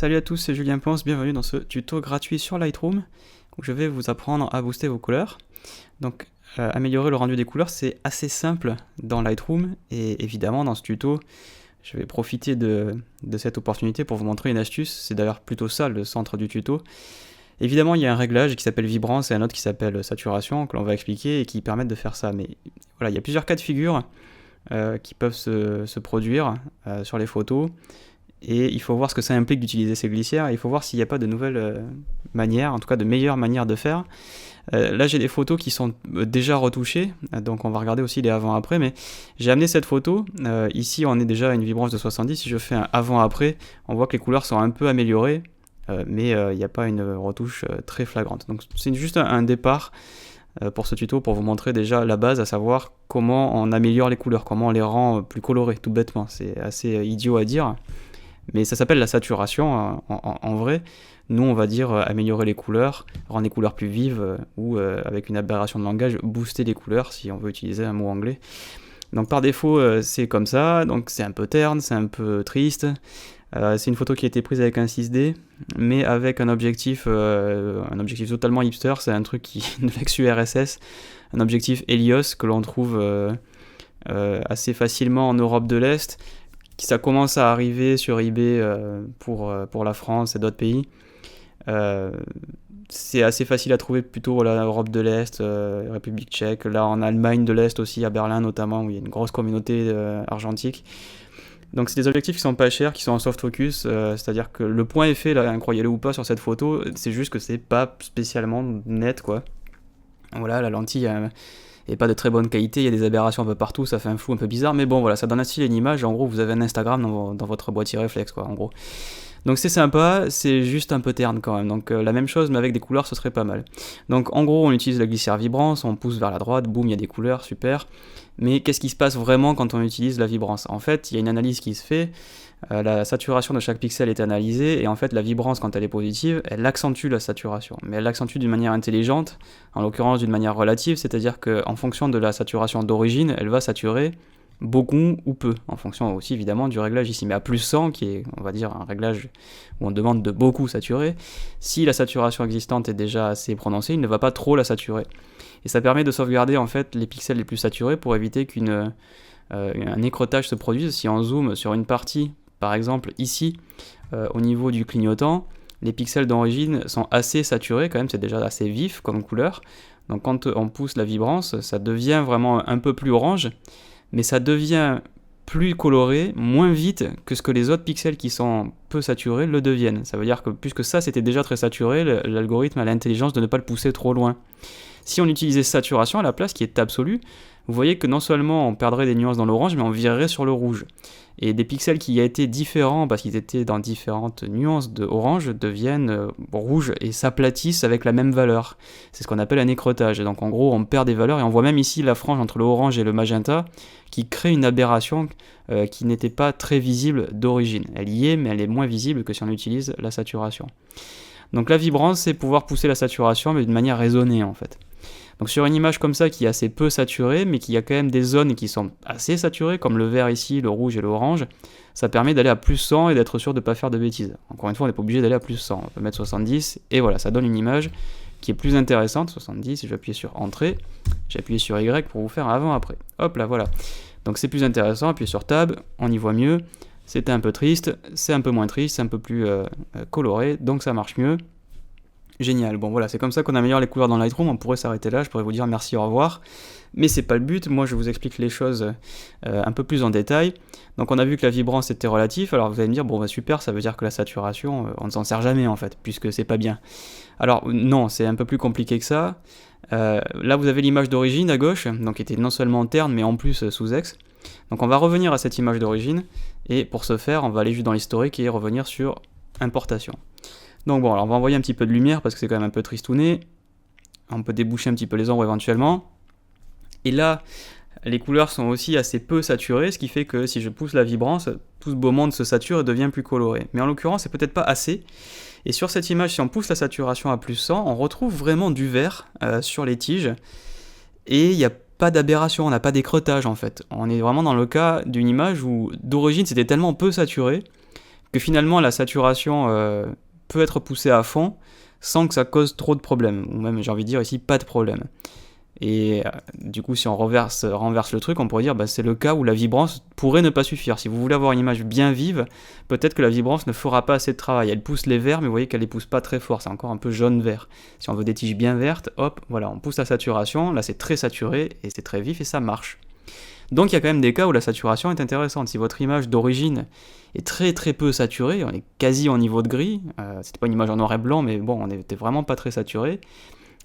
Salut à tous, c'est Julien Ponce, bienvenue dans ce tuto gratuit sur Lightroom où je vais vous apprendre à booster vos couleurs. Donc améliorer le rendu des couleurs, c'est assez simple dans Lightroom et évidemment dans ce tuto je vais profiter de cette opportunité pour vous montrer une astuce. C'est d'ailleurs plutôt ça le centre du tuto. Évidemment il y a un réglage qui s'appelle vibrance et un autre qui s'appelle saturation que l'on va expliquer et qui permettent de faire ça. Mais voilà, il y a plusieurs cas de figure qui peuvent se produire sur les photos. Et il faut voir ce que ça implique d'utiliser ces glissières, et il faut voir s'il n'y a pas de nouvelles manières, en tout cas de meilleures manières de faire. Là j'ai des photos qui sont déjà retouchées, donc on va regarder aussi les avant-après, mais j'ai amené cette photo, ici on est déjà à une vibrance de 70, si je fais un avant-après, on voit que les couleurs sont un peu améliorées, mais il n'y a pas une retouche très flagrante. Donc c'est juste un départ pour ce tuto, pour vous montrer déjà la base, à savoir comment on améliore les couleurs, comment on les rend plus colorées, tout bêtement. C'est assez idiot à dire. Mais ça s'appelle la saturation en vrai. Nous, on va dire améliorer les couleurs, rendre les couleurs plus vives ou avec une aberration de langage, booster les couleurs si on veut utiliser un mot anglais. Donc par défaut, c'est comme ça. Donc c'est un peu terne, c'est un peu triste. C'est une photo qui a été prise avec un 6D, mais avec un objectif totalement hipster. C'est un truc de l'ex-URSS, un objectif Helios que l'on trouve assez facilement en Europe de l'Est. Ça commence à arriver sur eBay pour la France et d'autres pays. C'est assez facile à trouver plutôt l'Europe de l'Est, République tchèque, là en Allemagne de l'Est aussi, à Berlin notamment, où il y a une grosse communauté argentique. Donc c'est des objectifs qui sont pas chers, qui sont en soft focus, c'est-à-dire que le point est fait, là, croyez-le ou pas, sur cette photo, c'est juste que c'est pas spécialement net, quoi. Voilà, la lentille et pas de très bonne qualité, il y a des aberrations un peu partout, ça fait un flou un peu bizarre, mais bon voilà, ça donne un style et une image, en gros vous avez un Instagram dans votre boîtier réflexe quoi, en gros. Donc c'est sympa, c'est juste un peu terne quand même, donc la même chose mais avec des couleurs ce serait pas mal. Donc en gros on utilise la glissière vibrance, on pousse vers la droite, boum, il y a des couleurs, super. Mais qu'est-ce qui se passe vraiment quand on utilise la vibrance ? En fait, il y a une analyse qui se fait, la saturation de chaque pixel est analysée, et en fait la vibrance quand elle est positive, elle accentue la saturation. Mais elle l'accentue d'une manière intelligente, en l'occurrence d'une manière relative, c'est-à-dire qu'en fonction de la saturation d'origine, elle va saturer beaucoup ou peu, en fonction aussi évidemment du réglage ici. Mais à plus 100, qui est on va dire un réglage où on demande de beaucoup saturer, si la saturation existante est déjà assez prononcée, il ne va pas trop la saturer. Et ça permet de sauvegarder en fait les pixels les plus saturés pour éviter un écreutage se produise. Si on zoome sur une partie, par exemple ici, au niveau du clignotant, les pixels d'origine sont assez saturés quand même, c'est déjà assez vif comme couleur. Donc quand on pousse la vibrance, ça devient vraiment un peu plus orange, mais ça devient plus coloré, moins vite que ce que les autres pixels qui sont peu saturés le deviennent. Ça veut dire que puisque ça c'était déjà très saturé, l'algorithme a l'intelligence de ne pas le pousser trop loin. Si on utilisait saturation à la place, qui est absolue, vous voyez que non seulement on perdrait des nuances dans l'orange, mais on virerait sur le rouge. Et des pixels qui étaient différents, parce qu'ils étaient dans différentes nuances de orange, deviennent rouges et s'aplatissent avec la même valeur. C'est ce qu'on appelle un écreutage. Et donc en gros, on perd des valeurs, et on voit même ici la frange entre le orange et le magenta, qui crée une aberration qui n'était pas très visible d'origine. Elle y est, mais elle est moins visible que si on utilise la saturation. Donc la vibrance, c'est pouvoir pousser la saturation, mais d'une manière raisonnée en fait. Donc sur une image comme ça qui est assez peu saturée, mais qui a quand même des zones qui sont assez saturées, comme le vert ici, le rouge et l'orange, ça permet d'aller à plus 100 et d'être sûr de ne pas faire de bêtises. Encore une fois, on n'est pas obligé d'aller à plus 100, on peut mettre 70, et voilà, ça donne une image qui est plus intéressante. 70, je vais appuyer sur Entrée, j'ai appuyé sur Y pour vous faire un avant-après. Hop là, voilà. Donc c'est plus intéressant, appuyez sur Tab, on y voit mieux. C'était un peu triste, c'est un peu moins triste, c'est un peu plus coloré, donc ça marche mieux. Génial, bon voilà, c'est comme ça qu'on améliore les couleurs dans Lightroom. On pourrait s'arrêter là, je pourrais vous dire merci, au revoir, mais c'est pas le but. Moi je vous explique les choses un peu plus en détail. Donc on a vu que la vibrance était relative, alors vous allez me dire bon bah super, ça veut dire que la saturation on ne s'en sert jamais en fait, puisque c'est pas bien. Alors non, c'est un peu plus compliqué que ça. Là vous avez l'image d'origine à gauche, donc qui était non seulement terne mais en plus sous ex. Donc on va revenir à cette image d'origine, et pour ce faire on va aller juste dans l'historique et revenir sur importation. Donc bon, alors on va envoyer un petit peu de lumière parce que c'est quand même un peu tristouné. On peut déboucher un petit peu les ombres éventuellement. Et là, les couleurs sont aussi assez peu saturées, ce qui fait que si je pousse la vibrance, tout ce beau monde se sature et devient plus coloré. Mais en l'occurrence, c'est peut-être pas assez. Et sur cette image, si on pousse la saturation à plus 100, on retrouve vraiment du vert sur les tiges. Et il n'y a pas d'aberration, on n'a pas d'écreutage en fait. On est vraiment dans le cas d'une image où d'origine c'était tellement peu saturé que finalement la saturation peut être poussée à fond sans que ça cause trop de problèmes, ou même j'ai envie de dire ici pas de problème. Et du coup, si on renverse le truc, on pourrait dire c'est le cas où la vibrance pourrait ne pas suffire. Si vous voulez avoir une image bien vive, peut-être que la vibrance ne fera pas assez de travail. Elle pousse les verts, mais vous voyez qu'elle les pousse pas très fort, c'est encore un peu jaune-vert. Si on veut des tiges bien vertes, hop, voilà, on pousse la saturation, là c'est très saturé, et c'est très vif, et ça marche. Donc il y a quand même des cas où la saturation est intéressante. Si votre image d'origine est très très peu saturée, on est quasi en niveau de gris, c'était pas une image en noir et blanc, mais bon, on n'était vraiment pas très saturé,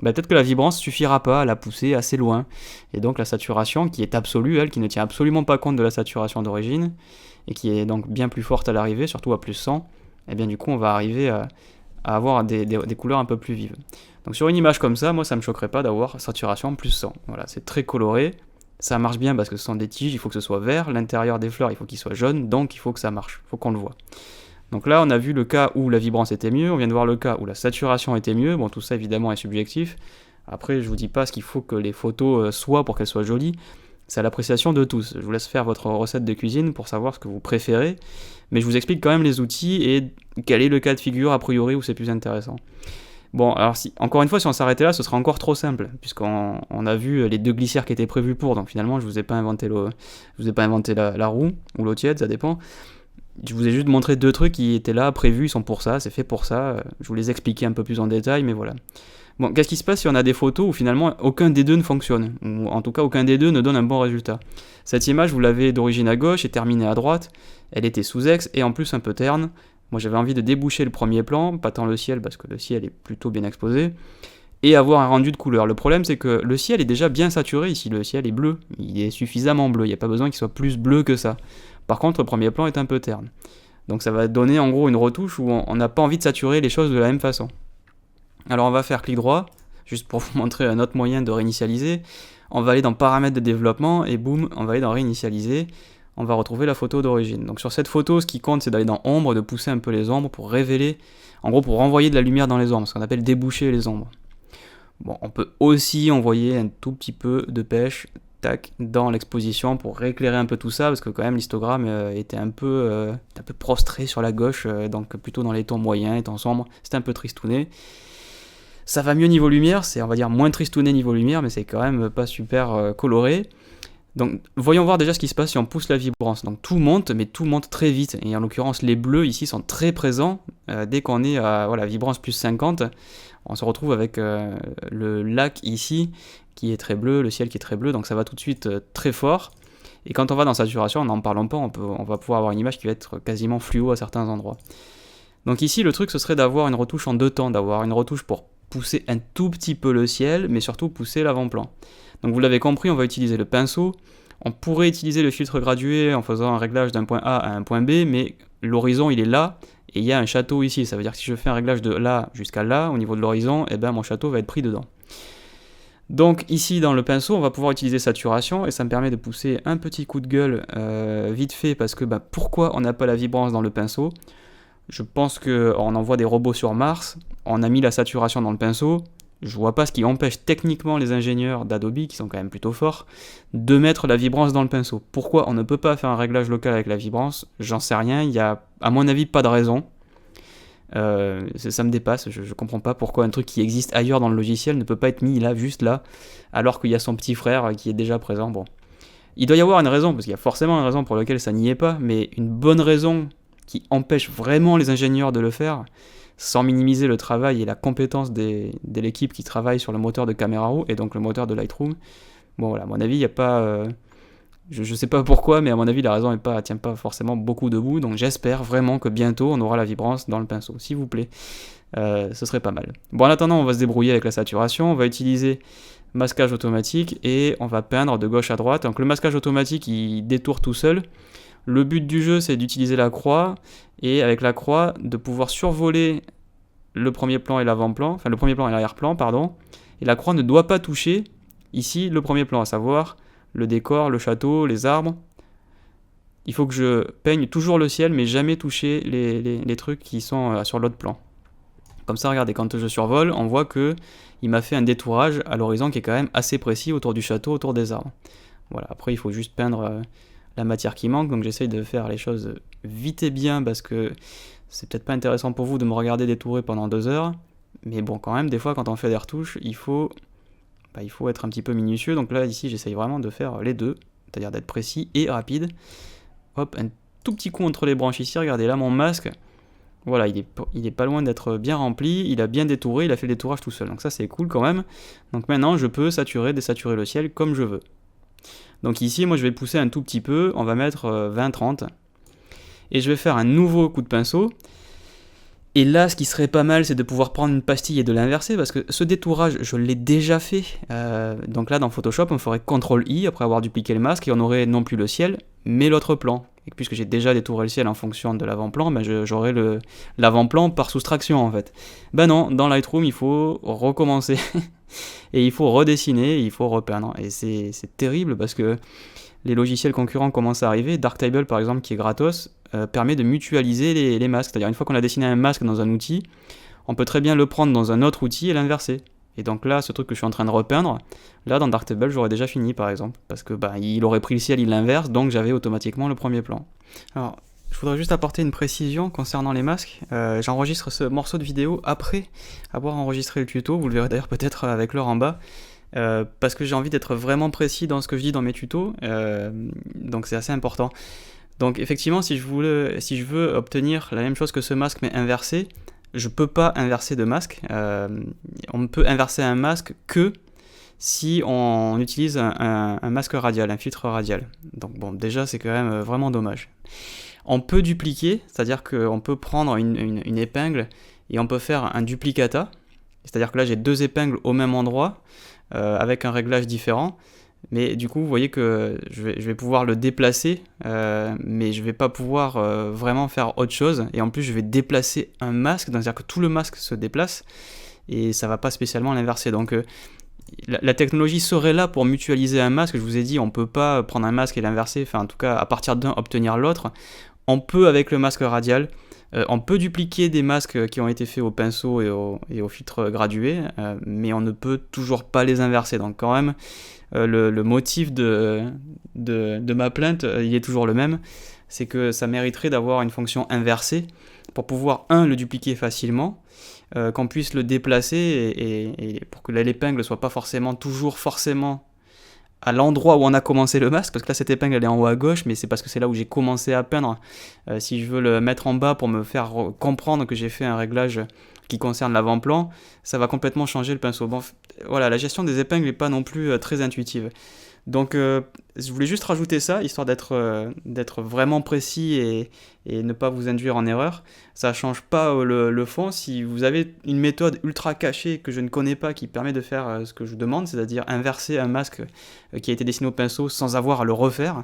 peut-être que la vibrance suffira pas à la pousser assez loin. Et donc la saturation, qui est absolue, elle, qui ne tient absolument pas compte de la saturation d'origine, et qui est donc bien plus forte à l'arrivée, surtout à plus 100, et bien du coup on va arriver à avoir des couleurs un peu plus vives. Donc sur une image comme ça, moi ça me choquerait pas d'avoir saturation plus 100. Voilà, c'est très coloré, ça marche bien parce que ce sont des tiges, il faut que ce soit vert, l'intérieur des fleurs il faut qu'il soit jaune, donc il faut que ça marche, il faut qu'on le voit. Donc là, on a vu le cas où la vibrance était mieux, on vient de voir le cas où la saturation était mieux. Bon, tout ça évidemment est subjectif. Après, je vous dis pas ce qu'il faut que les photos soient pour qu'elles soient jolies. C'est à l'appréciation de tous. Je vous laisse faire votre recette de cuisine pour savoir ce que vous préférez. Mais je vous explique quand même les outils et quel est le cas de figure a priori où c'est plus intéressant. Bon, alors encore une fois, si on s'arrêtait là, ce serait encore trop simple, puisqu'on a vu les 2 glissières qui étaient prévus pour. Donc finalement, je vous ai pas inventé la roue, ou l'eau tiède, ça dépend. Je vous ai juste montré 2 trucs qui étaient là, prévus, ils sont pour ça, c'est fait pour ça. Je vous les ai expliqués un peu plus en détail, mais voilà. Bon, qu'est-ce qui se passe si on a des photos où finalement aucun des deux ne fonctionne, ou en tout cas aucun des deux ne donne un bon résultat? Cette image, vous l'avez d'origine à gauche et terminée à droite, elle était sous-ex et en plus un peu terne. Moi j'avais envie de déboucher le premier plan, pas tant le ciel parce que le ciel est plutôt bien exposé, et avoir un rendu de couleur. Le problème c'est que le ciel est déjà bien saturé ici, le ciel est bleu, il est suffisamment bleu, il n'y a pas besoin qu'il soit plus bleu que ça. Par contre, le premier plan est un peu terne. Donc ça va donner en gros une retouche où on n'a pas envie de saturer les choses de la même façon. Alors on va faire clic droit, juste pour vous montrer un autre moyen de réinitialiser. On va aller dans paramètres de développement et boum, on va aller dans réinitialiser. On va retrouver la photo d'origine. Donc sur cette photo, ce qui compte, c'est d'aller dans ombre, de pousser un peu les ombres pour révéler, en gros pour renvoyer de la lumière dans les ombres, ce qu'on appelle déboucher les ombres. Bon, on peut aussi envoyer un tout petit peu de pêche dans l'exposition pour rééclairer un peu tout ça, parce que quand même l'histogramme était un peu prostré sur la gauche, donc plutôt dans les tons moyens, tons sombres, c'était un peu tristouné. Ça va mieux niveau lumière, c'est on va dire moins tristouné niveau lumière, mais c'est quand même pas super coloré. Donc voyons voir déjà ce qui se passe si on pousse la vibrance. Donc tout monte, mais tout monte très vite, et en l'occurrence les bleus ici sont très présents. Dès qu'on est à vibrance plus 50, on se retrouve avec le lac ici qui est très bleu, le ciel qui est très bleu, donc ça va tout de suite très fort. Et quand on va dans saturation, n'en parlons pas, on va pouvoir avoir une image qui va être quasiment fluo à certains endroits. Donc ici le truc ce serait d'avoir une retouche en 2 temps, d'avoir une retouche pour pousser un tout petit peu le ciel, mais surtout pousser l'avant-plan. Donc vous l'avez compris, on va utiliser le pinceau. On pourrait utiliser le filtre gradué en faisant un réglage d'un point A à un point B, mais l'horizon il est là, et il y a un château ici. Ça veut dire que si je fais un réglage de là jusqu'à là, au niveau de l'horizon, mon château va être pris dedans. Donc ici dans le pinceau, on va pouvoir utiliser saturation, et ça me permet de pousser un petit coup de gueule vite fait, parce que pourquoi on n'a pas la vibrance dans le pinceau? Je pense qu'on envoie des robots sur Mars, on a mis la saturation dans le pinceau. Je vois pas ce qui empêche techniquement les ingénieurs d'Adobe, qui sont quand même plutôt forts, de mettre la vibrance dans le pinceau. Pourquoi on ne peut pas faire un réglage local avec la vibrance? J'en sais rien, il y a à mon avis pas de raison. Ça me dépasse, je comprends pas pourquoi un truc qui existe ailleurs dans le logiciel ne peut pas être mis là, juste là, alors qu'il y a son petit frère qui est déjà présent. Bon, il doit y avoir une raison, parce qu'il y a forcément une raison pour laquelle ça n'y est pas, mais une bonne raison qui empêche vraiment les ingénieurs de le faire, sans minimiser le travail et la compétence de l'équipe qui travaille sur le moteur de Camera Raw, et donc le moteur de Lightroom. Bon voilà, à mon avis, il n'y a pas... je sais pas pourquoi, mais à mon avis, la raison tient pas forcément beaucoup debout, donc j'espère vraiment que bientôt, on aura la vibrance dans le pinceau, s'il vous plaît. Ce serait pas mal. Bon, en attendant, on va se débrouiller avec la saturation, on va utiliser masquage automatique, et on va peindre de gauche à droite. Donc le masquage automatique, il détourne tout seul. Le but du jeu, c'est d'utiliser la croix, et avec la croix, de pouvoir survoler le premier plan et l'avant-plan, enfin le premier plan et l'arrière-plan, pardon, et la croix ne doit pas toucher, ici, le premier plan, à savoir le décor, le château, les arbres. Il faut que je peigne toujours le ciel, mais jamais toucher les trucs qui sont sur l'autre plan. Comme ça, regardez, quand je survole, on voit que il m'a fait un détourage à l'horizon qui est quand même assez précis autour du château, autour des arbres. Voilà, après il faut juste peindre la matière qui manque, donc j'essaye de faire les choses vite et bien parce que c'est peut-être pas intéressant pour vous de me regarder détourer pendant 2 heures, mais bon, quand même, des fois, quand on fait des retouches, il faut être un petit peu minutieux. Donc là, ici, j'essaye vraiment de faire les deux, c'est-à-dire d'être précis et rapide. Hop, un tout petit coup entre les branches ici, regardez là, mon masque, voilà, il est pas loin d'être bien rempli, il a bien détouré, il a fait le détourage tout seul, donc ça c'est cool quand même. Donc maintenant, je peux saturer, désaturer le ciel comme je veux. Donc ici, moi je vais pousser un tout petit peu, on va mettre 20-30, et je vais faire un nouveau coup de pinceau. Et là, ce qui serait pas mal, c'est de pouvoir prendre une pastille et de l'inverser, parce que ce détourage, je l'ai déjà fait. Donc là, dans Photoshop, on ferait CTRL-I après avoir dupliqué le masque, et on aurait non plus le ciel, mais l'autre plan. Et puisque j'ai déjà détouré le ciel en fonction de l'avant-plan, ben j'aurai l'avant-plan par soustraction en fait. Ben non, dans Lightroom, il faut recommencer, et il faut redessiner, et il faut repeindre. Et c'est terrible, parce que les logiciels concurrents commencent à arriver. Darktable, par exemple, qui est gratos, permet de mutualiser les masques. C'est-à-dire, une fois qu'on a dessiné un masque dans un outil, on peut très bien le prendre dans un autre outil et l'inverser. Et donc là, ce truc que je suis en train de repeindre, là, dans Darktable, j'aurais déjà fini, par exemple. Parce que il aurait pris le ciel, il l'inverse, donc j'avais automatiquement le premier plan. Alors, je voudrais juste apporter une précision concernant les masques. J'enregistre ce morceau de vidéo après avoir enregistré le tuto. Vous le verrez d'ailleurs peut-être avec l'heure en bas. Parce que j'ai envie d'être vraiment précis dans ce que je dis dans mes tutos, donc c'est assez important. Donc effectivement, si je veux obtenir la même chose que ce masque mais inversé, je peux pas inverser de masque. On ne peut inverser un masque que si on utilise un masque radial, un filtre radial. Donc bon, déjà c'est quand même vraiment dommage. On peut dupliquer, c'est-à-dire qu'on peut prendre une épingle et on peut faire un duplicata, c'est-à-dire que là j'ai 2 épingles au même endroit, avec un réglage différent, mais du coup vous voyez que je vais pouvoir le déplacer, mais je vais pas pouvoir vraiment faire autre chose, et en plus je vais déplacer un masque, c'est-à-dire que tout le masque se déplace, et ça va pas spécialement l'inverser. Donc la technologie serait là pour mutualiser un masque. Je vous ai dit, on peut pas prendre un masque et l'inverser, enfin en tout cas à partir d'un obtenir l'autre. On peut avec le masque radial. On peut dupliquer des masques qui ont été faits au pinceau et au filtre gradué, mais on ne peut toujours pas les inverser. Donc quand même, le motif de ma plainte, il est toujours le même. C'est que ça mériterait d'avoir une fonction inversée pour pouvoir, le dupliquer facilement, qu'on puisse le déplacer et pour que l'épingle ne soit pas toujours forcément à l'endroit où on a commencé le masque, parce que là cette épingle elle est en haut à gauche, mais c'est parce que c'est là où j'ai commencé à peindre. Si je veux le mettre en bas pour me faire comprendre que j'ai fait un réglage qui concerne l'avant-plan, ça va complètement changer le pinceau. Bon, voilà, la gestion des épingles n'est pas non plus très intuitive. Donc je voulais juste rajouter ça, histoire d'être vraiment précis et ne pas vous induire en erreur. Ça ne change pas le fond. Si vous avez une méthode ultra cachée que je ne connais pas qui permet de faire ce que je vous demande, c'est-à-dire inverser un masque qui a été dessiné au pinceau sans avoir à le refaire,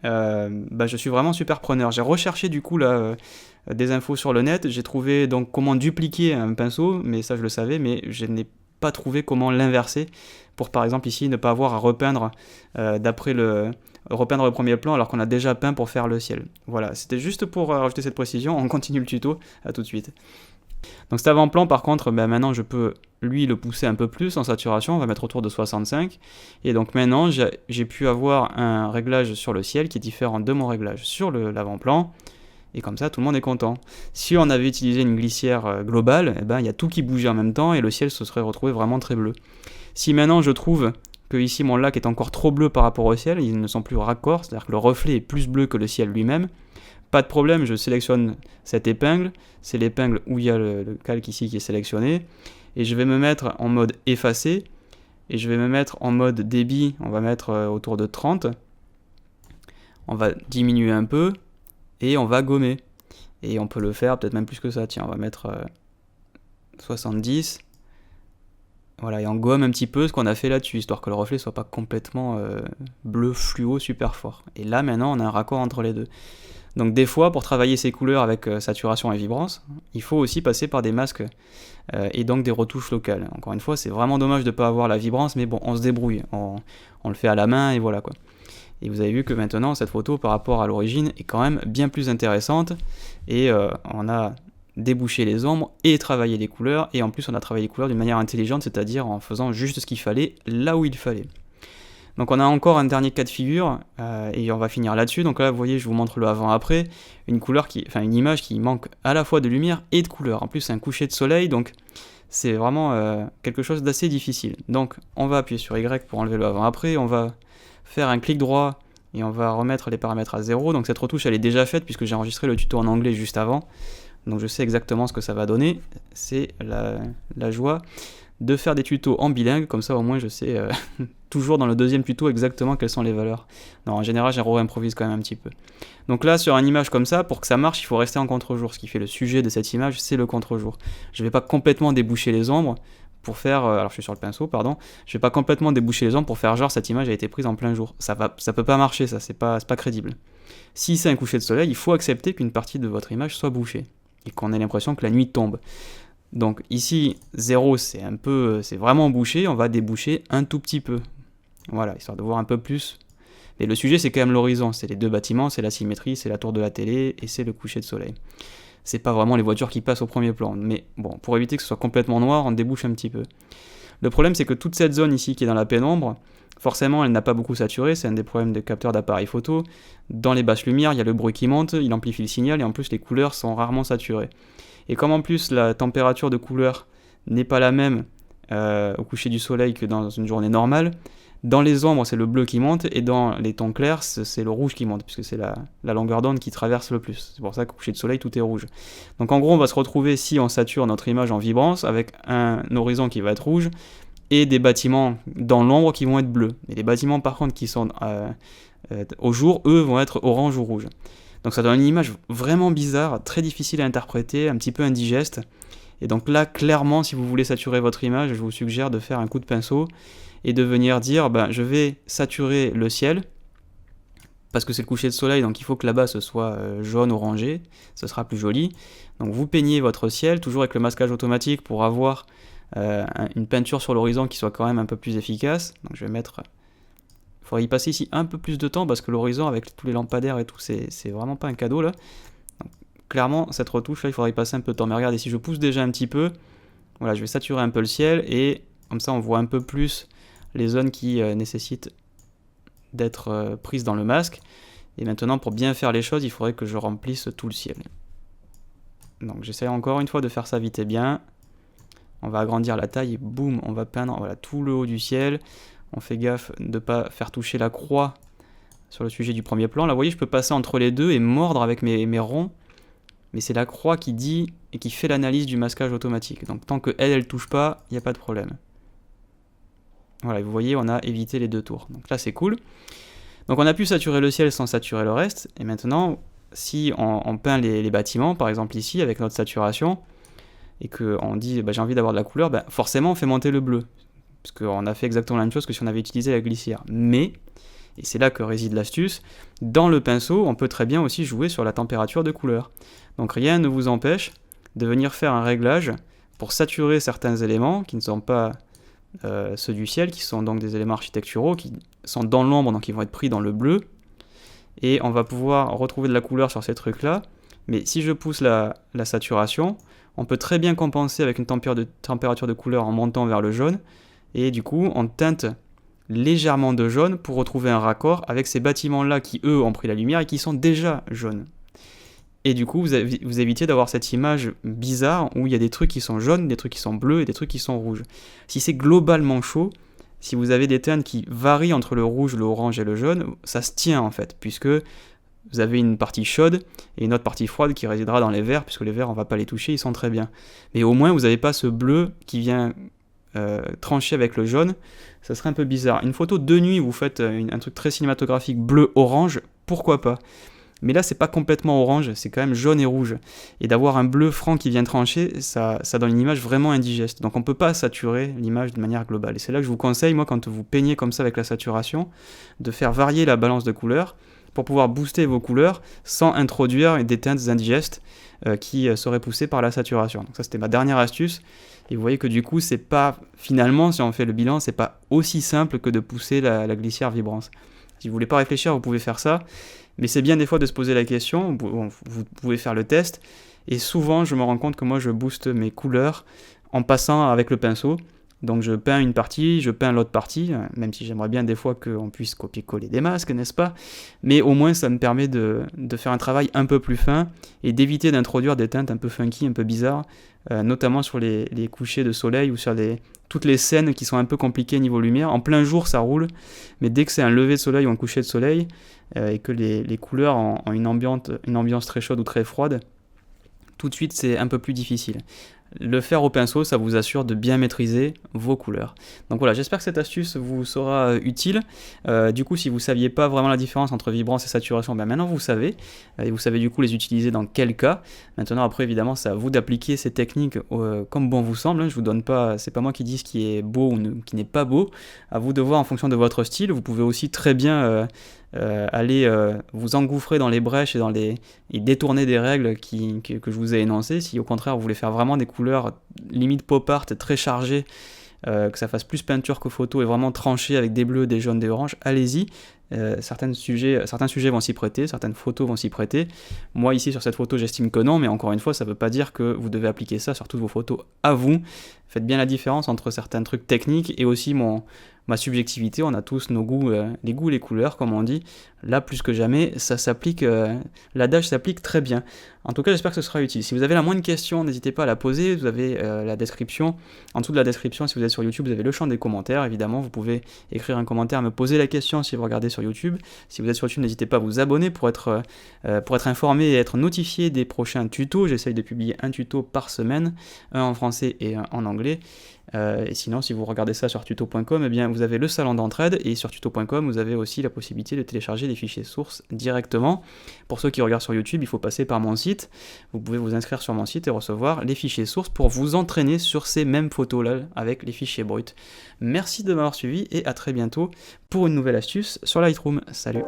je suis vraiment super preneur. J'ai recherché du coup là, des infos sur le net, j'ai trouvé donc comment dupliquer un pinceau, mais ça je le savais, mais je n'ai pas trouvé comment l'inverser pour par exemple ici ne pas avoir à repeindre repeindre le premier plan alors qu'on a déjà peint pour faire le ciel. Voilà, c'était juste pour rajouter cette précision. On continue le tuto, à tout de suite. Donc cet avant-plan par contre, maintenant je peux lui le pousser un peu plus en saturation, on va mettre autour de 65, et donc maintenant j'ai pu avoir un réglage sur le ciel qui est différent de mon réglage sur l'avant-plan, et comme ça tout le monde est content. Si on avait utilisé une glissière globale, il y a tout qui bougeait en même temps et le ciel se serait retrouvé vraiment très bleu. Si maintenant je trouve que ici mon lac est encore trop bleu par rapport au ciel, ils ne sont plus raccords, c'est-à-dire que le reflet est plus bleu que le ciel lui-même, pas de problème, je sélectionne cette épingle, c'est l'épingle où il y a le calque ici qui est sélectionné, et je vais me mettre en mode effacé, et je vais me mettre en mode débit, on va mettre autour de 30, on va diminuer un peu, et on va gommer, et on peut le faire peut-être même plus que ça, tiens, on va mettre 70, voilà, et on gomme un petit peu ce qu'on a fait là-dessus, histoire que le reflet soit pas complètement bleu fluo super fort. Et là maintenant on a un raccord entre les deux. Donc des fois, pour travailler ces couleurs avec saturation et vibrance, il faut aussi passer par des masques et donc des retouches locales. Encore une fois, c'est vraiment dommage de ne pas avoir la vibrance, mais bon, on se débrouille, on le fait à la main et voilà quoi. Et vous avez vu que maintenant, cette photo par rapport à l'origine est quand même bien plus intéressante, et on a débouché les ombres et travaillé les couleurs, et en plus on a travaillé les couleurs d'une manière intelligente, c'est-à-dire en faisant juste ce qu'il fallait, là où il fallait. Donc on a encore un dernier cas de figure, et on va finir là-dessus. Donc là, vous voyez, je vous montre le avant-après, une image qui manque à la fois de lumière et de couleur. En plus, c'est un coucher de soleil, donc c'est vraiment quelque chose d'assez difficile. Donc on va appuyer sur Y pour enlever le avant-après, on va faire un clic droit et on va remettre les paramètres à 0. Donc cette retouche, elle est déjà faite puisque j'ai enregistré le tuto en anglais juste avant. Donc je sais exactement ce que ça va donner. C'est la joie de faire des tutos en bilingue, comme ça au moins je sais toujours dans le deuxième tuto exactement quelles sont les valeurs. Non, en général j'ai improvise quand même un petit peu. Donc là sur une image comme ça, pour que ça marche, il faut rester en contre-jour. Ce qui fait le sujet de cette image, c'est le contre-jour. Je ne vais pas complètement déboucher les ombres pour faire... alors je suis sur le pinceau, pardon. Je ne vais pas complètement déboucher les ombres pour faire genre cette image a été prise en plein jour. Ça peut pas marcher, ça, c'est pas crédible. Si c'est un coucher de soleil, il faut accepter qu'une partie de votre image soit bouchée et qu'on ait l'impression que la nuit tombe. Donc ici, 0 c'est vraiment bouché, on va déboucher un tout petit peu. Voilà, histoire de voir un peu plus. Mais le sujet c'est quand même l'horizon, c'est les deux bâtiments, c'est la symétrie, c'est la tour de la télé et c'est le coucher de soleil. C'est pas vraiment les voitures qui passent au premier plan, mais bon, pour éviter que ce soit complètement noir, on débouche un petit peu. Le problème c'est que toute cette zone ici qui est dans la pénombre, forcément elle n'a pas beaucoup saturé, c'est un des problèmes des capteurs d'appareil photo. Dans les basses lumières, il y a le bruit qui monte, il amplifie le signal et en plus les couleurs sont rarement saturées. Et comme en plus la température de couleur n'est pas la même au coucher du soleil que dans une journée normale, dans les ombres c'est le bleu qui monte et dans les tons clairs c'est le rouge qui monte puisque c'est la longueur d'onde qui traverse le plus. C'est pour ça qu'au coucher de soleil tout est rouge. Donc en gros on va se retrouver si on sature notre image en vibrance avec un horizon qui va être rouge et des bâtiments dans l'ombre qui vont être bleus. Et les bâtiments par contre qui sont au jour, eux vont être orange ou rouge. Donc ça donne une image vraiment bizarre, très difficile à interpréter, un petit peu indigeste. Et donc là, clairement, si vous voulez saturer votre image, je vous suggère de faire un coup de pinceau et de venir dire, je vais saturer le ciel, parce que c'est le coucher de soleil, donc il faut que là-bas ce soit jaune, orangé, ce sera plus joli. Donc vous peignez votre ciel, toujours avec le masquage automatique pour avoir une peinture sur l'horizon qui soit quand même un peu plus efficace. Donc je vais mettre... Il faudrait y passer ici un peu plus de temps parce que l'horizon avec tous les lampadaires et tout, c'est vraiment pas un cadeau là. Donc, clairement, cette retouche là, il faudrait y passer un peu de temps. Mais regardez, si je pousse déjà un petit peu, voilà, je vais saturer un peu le ciel et comme ça on voit un peu plus les zones qui nécessitent d'être prises dans le masque. Et maintenant, pour bien faire les choses, il faudrait que je remplisse tout le ciel. Donc j'essaie encore une fois de faire ça vite et bien. On va agrandir la taille et boum, on va peindre voilà, tout le haut du ciel. On fait gaffe de ne pas faire toucher la croix sur le sujet du premier plan. Là, vous voyez, je peux passer entre les deux et mordre avec mes ronds. Mais c'est la croix qui dit et qui fait l'analyse du masquage automatique. Donc tant que elle touche pas, il n'y a pas de problème. Voilà, vous voyez, on a évité les deux tours. Donc là, c'est cool. Donc on a pu saturer le ciel sans saturer le reste. Et maintenant, si on peint les bâtiments, par exemple ici, avec notre saturation, et qu'on dit j'ai envie d'avoir de la couleur, forcément on fait monter le bleu. Parce qu'on a fait exactement la même chose que si on avait utilisé la glissière. Mais, et c'est là que réside l'astuce, dans le pinceau, on peut très bien aussi jouer sur la température de couleur. Donc rien ne vous empêche de venir faire un réglage pour saturer certains éléments qui ne sont pas ceux du ciel, qui sont donc des éléments architecturaux, qui sont dans l'ombre, donc ils vont être pris dans le bleu. Et on va pouvoir retrouver de la couleur sur ces trucs-là. Mais si je pousse la saturation, on peut très bien compenser avec une température de couleur en montant vers le jaune. Et du coup, on teinte légèrement de jaune pour retrouver un raccord avec ces bâtiments-là qui, eux, ont pris la lumière et qui sont déjà jaunes. Et du coup, vous évitez d'avoir cette image bizarre où il y a des trucs qui sont jaunes, des trucs qui sont bleus et des trucs qui sont rouges. Si c'est globalement chaud, si vous avez des teintes qui varient entre le rouge, le orange et le jaune, ça se tient en fait, puisque vous avez une partie chaude et une autre partie froide qui résidera dans les verts, puisque les verts, on ne va pas les toucher, ils sont très bien. Mais au moins, vous n'avez pas ce bleu qui vient tranché avec le jaune, ça serait un peu bizarre. Une photo de nuit, vous faites un truc très cinématographique bleu-orange, pourquoi pas. Mais là, c'est pas complètement orange, c'est quand même jaune et rouge. Et d'avoir un bleu franc qui vient trancher, ça donne une image vraiment indigeste. Donc on peut pas saturer l'image de manière globale. Et c'est là que je vous conseille, moi, quand vous peignez comme ça avec la saturation, de faire varier la balance de couleurs pour pouvoir booster vos couleurs sans introduire des teintes indigestes qui seraient poussées par la saturation. Donc ça, c'était ma dernière astuce. Et vous voyez que du coup, c'est pas, finalement, si on fait le bilan, c'est pas aussi simple que de pousser la glissière vibrance. Si vous voulez pas réfléchir, vous pouvez faire ça. Mais c'est bien des fois de se poser la question, vous pouvez faire le test. Et souvent, je me rends compte que moi, je booste mes couleurs en passant avec le pinceau, Donc je peins une partie, je peins l'autre partie, même si j'aimerais bien des fois qu'on puisse copier-coller des masques, n'est-ce pas? Mais au moins ça me permet de faire un travail un peu plus fin et d'éviter d'introduire des teintes un peu funky, un peu bizarres, notamment sur les couchers de soleil ou sur toutes les scènes qui sont un peu compliquées niveau lumière. En plein jour ça roule, mais dès que c'est un lever de soleil ou un coucher de soleil, et que les couleurs ont une ambiance très chaude ou très froide, tout de suite c'est un peu plus difficile. Le faire au pinceau, ça vous assure de bien maîtriser vos couleurs. Donc voilà, j'espère que cette astuce vous sera utile. Du coup, si vous ne saviez pas vraiment la différence entre vibrance et saturation, ben maintenant vous savez. Et vous savez du coup les utiliser dans quel cas. Maintenant, après, évidemment, c'est à vous d'appliquer ces techniques comme bon vous semble. Je vous donne pas, c'est pas moi qui dis ce qui est beau ou qui n'est pas beau. À vous de voir en fonction de votre style. Vous pouvez aussi très bien aller vous engouffrer dans les brèches et détourner des règles que je vous ai énoncées. Si au contraire vous voulez faire vraiment des couleurs limite pop art très chargées, que ça fasse plus peinture que photo et vraiment tranché avec des bleus, des jaunes, des oranges, allez-y. Certains sujets vont s'y prêter, certaines photos vont s'y prêter. Moi ici sur cette photo j'estime que non, mais encore une fois ça ne veut pas dire que vous devez appliquer ça sur toutes vos photos à vous. Faites bien la différence entre certains trucs techniques et aussi ma subjectivité. On a tous nos goûts, les goûts, les couleurs comme on dit. Là plus que jamais ça s'applique, l'adage s'applique très bien. En tout cas j'espère que ce sera utile. Si vous avez la moindre question, n'hésitez pas à la poser. Vous avez la description, en dessous de la description, si vous êtes sur YouTube, vous avez le champ des commentaires. Évidemment vous pouvez écrire un commentaire, me poser la question si vous regardez sur YouTube. Si vous êtes sur YouTube, n'hésitez pas à vous abonner pour être informé et être notifié des prochains tutos. J'essaye de publier un tuto par semaine, un en français et un en anglais. Et sinon, si vous regardez ça sur tuto.com, eh bien, vous avez le salon d'entraide, et sur tuto.com, vous avez aussi la possibilité de télécharger des fichiers sources directement. Pour ceux qui regardent sur YouTube, il faut passer par mon site. Vous pouvez vous inscrire sur mon site et recevoir les fichiers sources pour vous entraîner sur ces mêmes photos-là avec les fichiers bruts. Merci de m'avoir suivi et à très bientôt pour une nouvelle astuce sur Lightroom. Salut!